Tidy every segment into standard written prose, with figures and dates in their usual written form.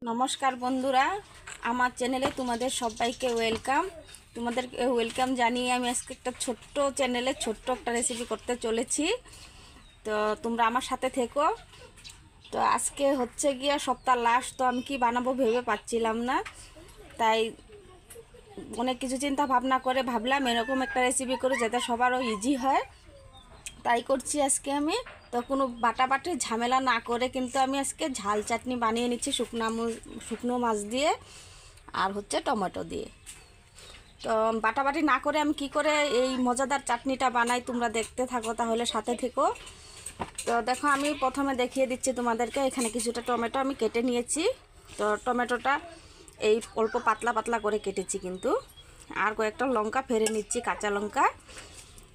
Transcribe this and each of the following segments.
নমস্কার বন্ধুরা, আমার চ্যানেলে তোমাদের সবাইকে ওয়েলকাম জানিয়ে আমি আজকে একটা ছোট্ট চ্যানেলে ছোট্ট একটা রেসিপি করতে চলেছি। তো তোমরা আমার সাথে থেকো। তো আজকে হচ্ছে গিয়ে সপ্তাহ লাস্ট, তো আমি কি বানাবো ভেবে পাচ্ছিলাম না, তাই অনেক কিছু চিন্তা ভাবনা করে ভাবলাম এরকম একটা রেসিপি করে যাতে সবারও ইজি হয়, তাই করছি আজকে আমি। তো কোনো বাটাবাটির ঝামেলা না করে কিন্তু আমি আজকে ঝাল চাটনি বানিয়ে নিচ্ছি শুকনো মাছ দিয়ে আর হচ্ছে টমেটো দিয়ে। তো বাটাবাটি না করে আমি কি করে এই মজাদার চাটনিটা বানাই তোমরা দেখতে থাকো, তাহলে সাথে থেকো। তো দেখো, আমি প্রথমে দেখিয়ে দিচ্ছি তোমাদেরকে। এখানে কিছুটা টমেটো আমি কেটে নিয়েছি। তো টমেটোটা এই অল্প পাতলা পাতলা করে কেটেছি কিন্তু। আর কয়েকটা লঙ্কা ফেলে নিচ্ছি, কাঁচা লঙ্কা।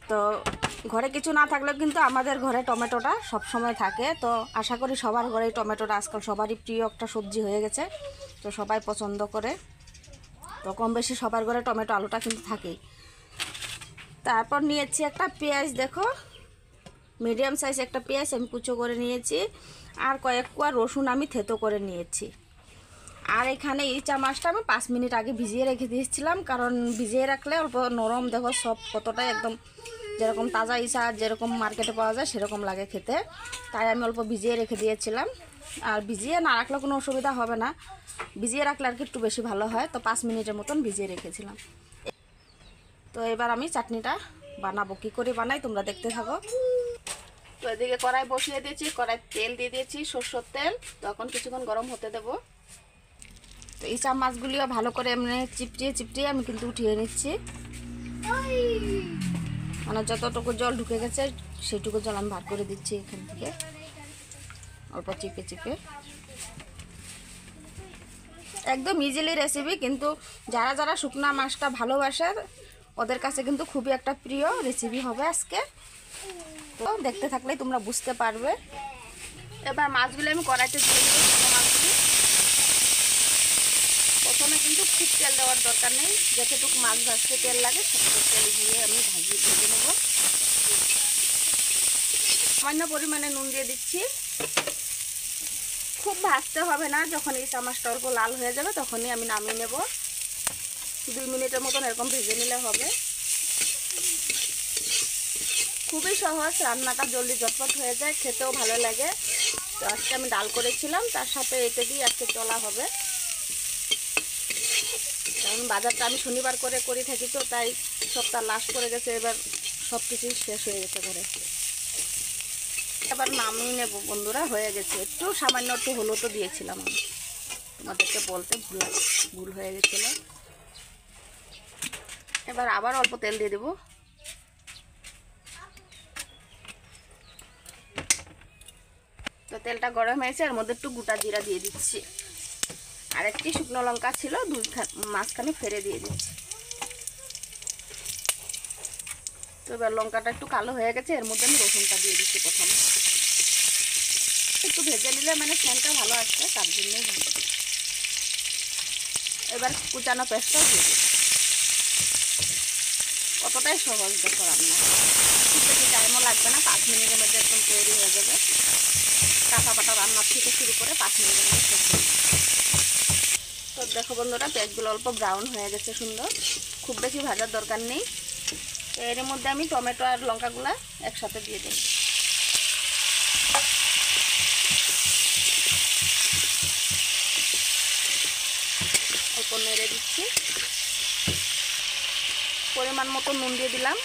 তো ঘরে কিছু না থাকলেও কিন্তু আমাদের ঘরে টমেটোটা সব সময় থাকে। তো আশা করি সবার ঘরেই টমেটোটা আজকাল সবারই প্রিয় একটা সবজি হয়ে গেছে, তো সবাই পছন্দ করে। তো কম বেশি সবার ঘরে টমেটো আলুটা কিন্তু থাকেই। তারপর নিয়েছি একটা পেঁয়াজ, দেখো মিডিয়াম সাইজ একটা পেঁয়াজ আমি কুচো করে নিয়েছি। আর কয়েক কোয়া রসুন আমি থেতো করে নিয়েছি। আর এখানে ইচা মাছটা আমি 5 মিনিট আগে ভিজিয়ে রেখে দিয়েছিলাম, কারণ ভিজিয়ে রাখলে অল্প নরম, দেখো সব কতটাই একদম যেরকম তাজা ইচা যেরকম মার্কেটে পাওয়া যায় সেরকম লাগে খেতে, তাই আমি অল্প ভিজিয়ে রেখে দিয়েছিলাম। আর ভিজিয়ে না রাখলে কোনো অসুবিধা হবে না, ভিজিয়ে রাখলে আর কি একটু বেশি ভালো হয়। তো 5 মিনিটের মতন ভিজিয়ে রেখেছিলাম। তো এবার আমি চাটনিটা বানাবো, কী করে বানাই তোমরা দেখতে থাকো। তো এদিকে কড়াই বসিয়ে দিয়েছি, কড়াই তেল দিয়ে দিয়েছি, সরষের তেল। তো এখন কিছুক্ষণ গরম হতে দেবো। তো ইচা মাছগুলিও ভালো করে এমনি চিপটিয়ে আমি কিন্তু উঠিয়ে নিচ্ছি। মানে যতটুকু জল ঢুকে গেছে সেইটুকু জল আমি বার করে দিচ্ছি এখান থেকে, অল্প চিপে। একদম ইজিলি রেসিপি, কিন্তু যারা যারা শুকনা মাছটা ভালোবাসে ওদের কাছে কিন্তু খুবই একটা প্রিয় রেসিপি হবে আজকে। তো দেখতে থাকলেই তোমরা বুঝতে পারবে। এবার মাছগুলো আমি কড়াইতে দিয়ে দেবো, শুকনো মাছগুলি। প্রথমে কিন্তু খুব তেল দেওয়ার দরকার নেই, যতটুকু মাছ ভাজতে তেল লাগে সেটুকু তেল দিয়ে আমি ভেজে নেব। সামান্য পরিমাণে নুন দিয়ে দিচ্ছি। খুব ভাজতে হবে না, যখন এই চামচটা অল্প লাল হয়ে যাবে তখনই আমি নামিয়ে নেব। 2 মিনিটের মতন এরকম ভেজে নিলে হবে। খুবই সহজ রান্নাটা, জলদি ঝটপট হয়ে যায়, খেতেও ভালো লাগে। তো আজকে আমি ডাল করেছিলাম, তার সাথে এটা দিয়ে আজকে চলা হবে। কারণ বাজারটা আমি শনিবার করে করি থাকি, তো তাই সপ্তাহ লাস্ট করে গেছে, এবার সব কিছুই শেষ হয়ে গেছে ঘরে। এবার নামিয়ে নেব বন্ধুরা, হয়ে গেছে। একটু সামান্য একটু হলুদও দিয়েছিলাম আমি, তোমাদেরকে বলতে ভুল হয়ে গেছিলো। এবার আবার অল্প তেল দিয়ে দেবো। তো তেলটা গরম হয়েছে, এর মধ্যে একটু গোটা জিরা দিয়ে দিচ্ছি। আর একটি শুকনো লঙ্কা ছিল, মাঝখানে ফেলে দিয়ে দিচ্ছি। তো এবার লঙ্কাটা একটু কালো হয়ে গেছে, এর মধ্যে আমি রসুনটা দিয়ে দিচ্ছি। প্রথমে একটু ভেজে নিলে মানে স্মেলটা ভালো আসছে, তার জন্যই ভালো। এবার কুচানো পেস্টটাও দিয়ে দিচ্ছি। কতটাই সহজ দেখো রান্না, খুব বেশি টাইমও লাগবে না, 5 মিনিটের মধ্যে একদম তৈরি হয়ে যাবে। কাঁচা পাটা রান্নার থেকে শুরু করে 5 মিনিটের মধ্যে শেষ হয়ে যাবে। তো দেখো বন্ধুরা, পেঁয়াজগুলো অল্প ব্রাউন হয়ে গেছে সুন্দর, খুব বেশি ভাজার দরকার নেই। এর মধ্যে আমি টমেটো আর লঙ্কাগুলো একসাথে দিয়ে দিই। অল্প নেড়ে দিচ্ছি। পরিমাণ মতো নুন দিয়ে দিলাম।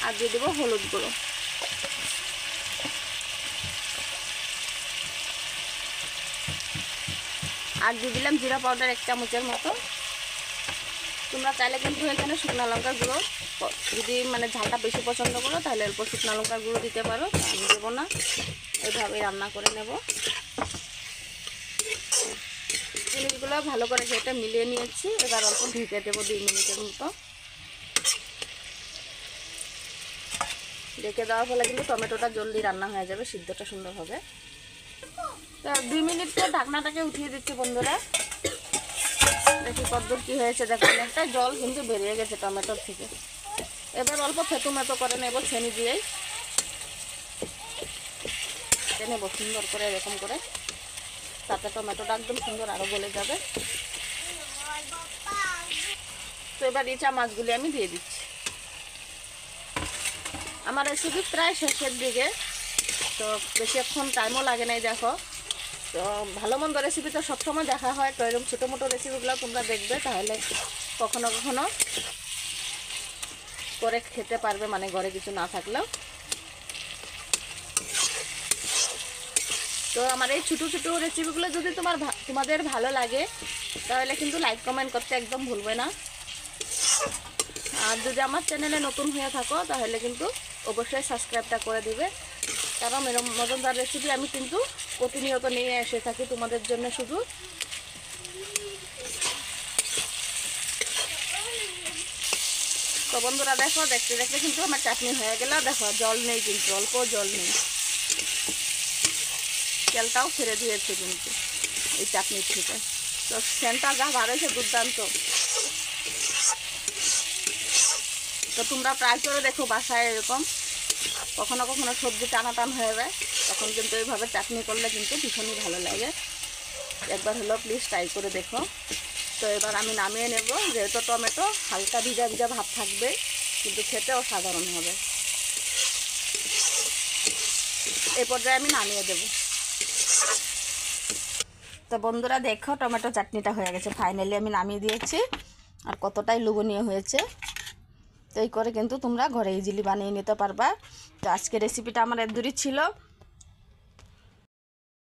আর দিয়ে দেবো হলুদ গুঁড়ো। আর দিয়ে দিলাম জিরা পাউডার 1 চামচের মতো। তোমরা চাইলে কিন্তু এখানে শুকনো লঙ্কার গুঁড়ো, যদি মানে ঝালটা বেশি পছন্দ করো তাহলে অল্প শুকনো লঙ্কার গুঁড়ো দিতে পারো, আমি দেবো না, এইভাবেই রান্না করে নেব। জিনিসগুলো ভালো করে সেটা মিলিয়ে নিয়েছি। এবার অল্প ঢেকে দেবো 2 মিনিটের মতো। ঢেকে দেওয়ার ফলে কিন্তু টমেটোটা জলদি রান্না হয়ে যাবে, সিদ্ধটা সুন্দর হবে। তো 2 মিনিট পর ঢাকনাটাকে উঠিয়ে দিচ্ছি বন্ধুরা। দেখি কতদূর কী হয়েছে, দেখো অনেকটা জল কিন্তু বেরিয়ে গেছে টমেটোর থেকে। এবার অল্প থেতো মেতো করে নেব ছেনি দিয়েই। কেটে নেব সুন্দর করে এরকম করে, তাতে টমেটোটা একদম সুন্দর আরও গলে যাবে। তো এবার ইচা মাছগুলি আমি দিয়ে দিচ্ছি। আমার রেসিপি প্রায় শেষের দিকে, তো বেশিক্ষণ টাইমও লাগে নাই দেখো। তো ভালো মন্দ রেসিপি তো সবসময় দেখা হয়, তো এরকম ছোটো মোটো রেসিপিগুলো তোমরা দেখবে, তাহলে কখনো কখনো করে খেতে পারবে, মানে ঘরে কিছু না থাকলেও। তো আমার এই ছোটো ছোটো রেসিপিগুলো যদি তোমাদের ভালো লাগে, তাহলে কিন্তু লাইক কমেন্ট করতে একদম ভুলবে না। আর যদি আমার চ্যানেলে নতুন হয়ে থাকো, তাহলে কিন্তু অবশ্যই সাবস্ক্রাইবটা করে দিবে, কারণ এরকম মজাদার রেসিপি আমি কিন্তু প্রতিনিয়ত নিয়ে এসে থাকি তোমাদের জন্য শুধু। তো বন্ধুরা দেখো, দেখতে দেখতে কিন্তু আমার চাটনি হয়ে গেল। দেখো জল নেই, কিন্তু অল্প জল নেই, তেলটাও ছেড়ে দিয়েছে কিন্তু এই চাটনির থেকে। তো সেন্টটা যা বার হয়েছে দুর্দান্ত। তো তোমরা ট্রাই করে দেখো বাসায় এরকম, কখনো কখনো সবজি টানা টান হয়ে যায়, তখন কিন্তু এইভাবে চাটনি করলে কিন্তু ভীষণই ভালো লাগে। একবার হলো প্লিজ ট্রাই করে দেখো। তো এবার আমি নামিয়ে নেব, যেহেতু টমেটো হালকা ভিজা ভিজা ভাব থাকবে, কিন্তু খেতেও সাধারণ হবে। এই পর্যায়ে আমি নামিয়ে দেব। তো বন্ধুরা দেখো, টমেটো চাটনিটা হয়ে গেছে, ফাইনালি আমি নামিয়ে দিয়েছি। আর কতটাই লোভনীয় হয়েছে। তো এই করে কিন্তু তোমরা ঘরে ইজিলি বানিয়ে নিতে পারবা। তো আজকে রেসিপিটা আমার এত দূরই ছিল।